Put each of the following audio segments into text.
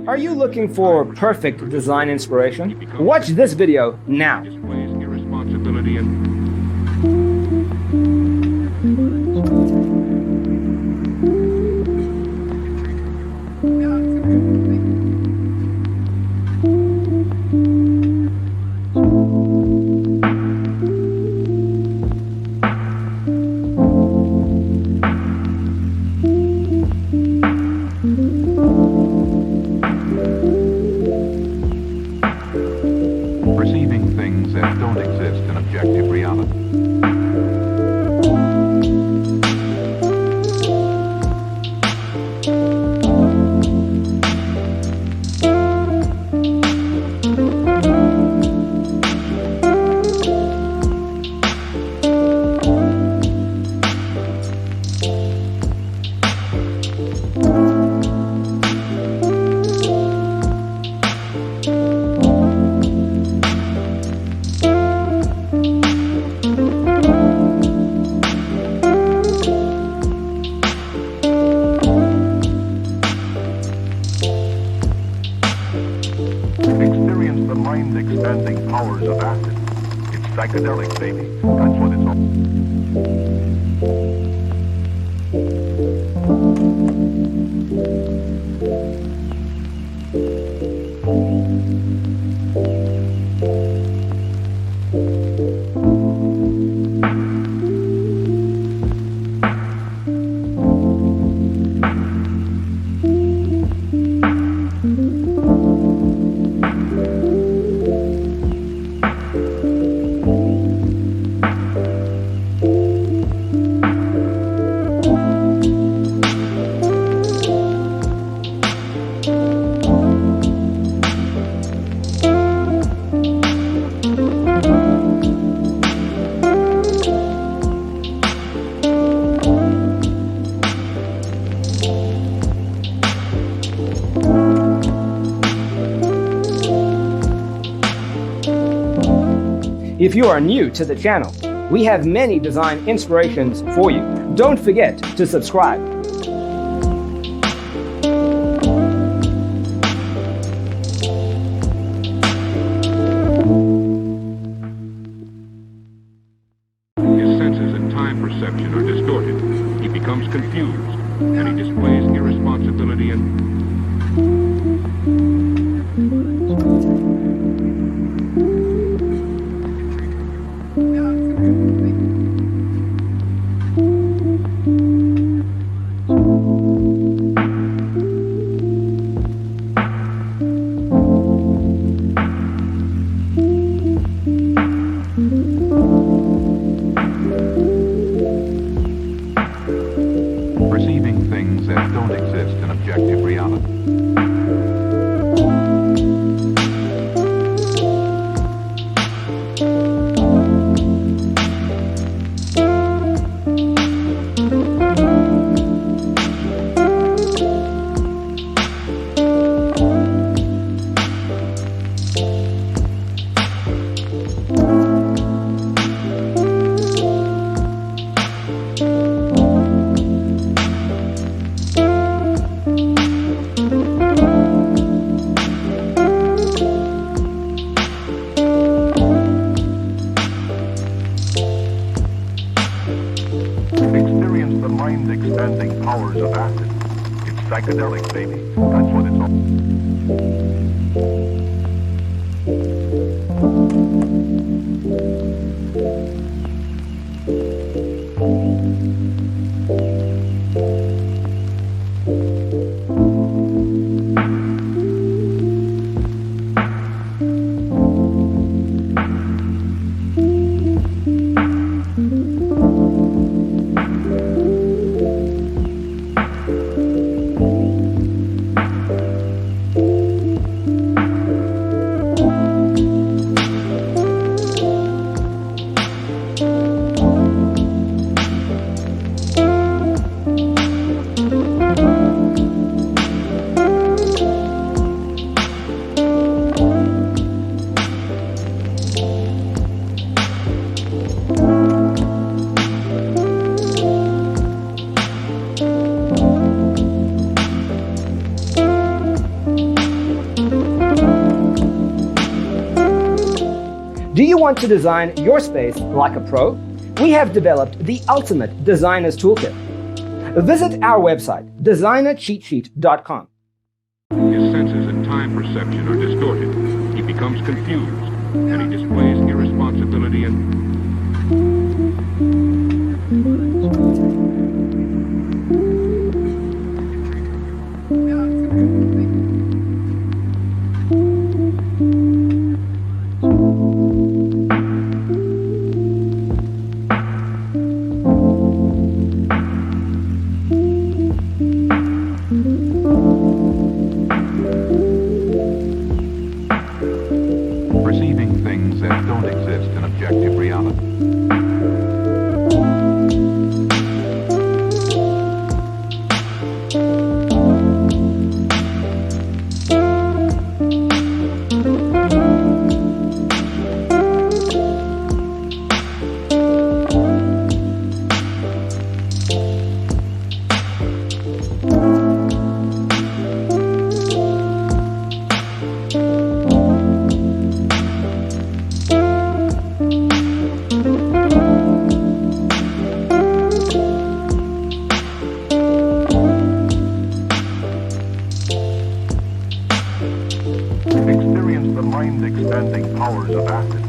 Are you looking for perfect design inspiration? Watch this video now. Displays irresponsibility and perceiving things that don't exist in objective reality. Experience the mind-expanding powers of acid. It's psychedelic, baby. That's what it's all. If you are new to the channel, we have many design inspirations for you. Don't forget to subscribe. His senses and time perception are distorted. He becomes confused, and he displays irresponsibility and perceiving things that don't exist in objective reality. Experience the mind-expanding powers of acid. It's psychedelic, baby. That's what it's all. Do you want to design your space like a pro? We have developed the ultimate designer's toolkit. Visit our website, designercheatsheet.com. His senses and time perception are distorted. He becomes confused, and he displays irresponsibility and... perceiving things that don't exist in objective reality. Experience the mind-expanding powers of acid.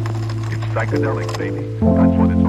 It's psychedelic, baby. That's what it's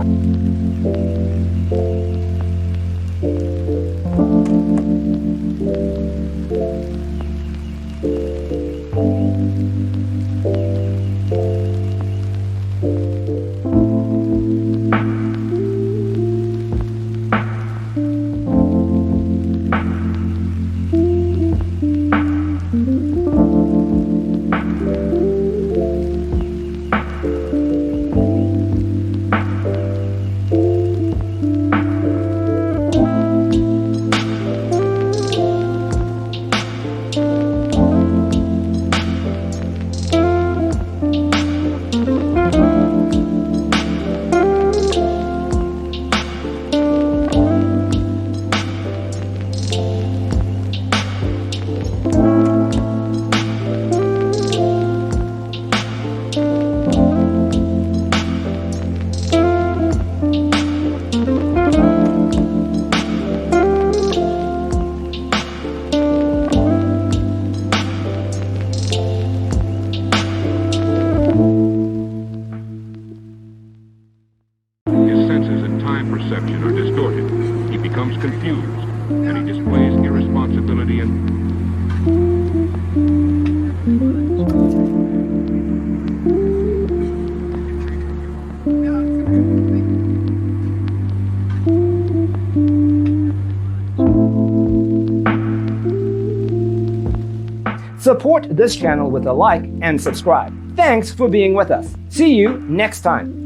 perception are distorted. He becomes confused, and he displays irresponsibility and... Support this channel with a like and subscribe. Thanks for being with us. See you next time.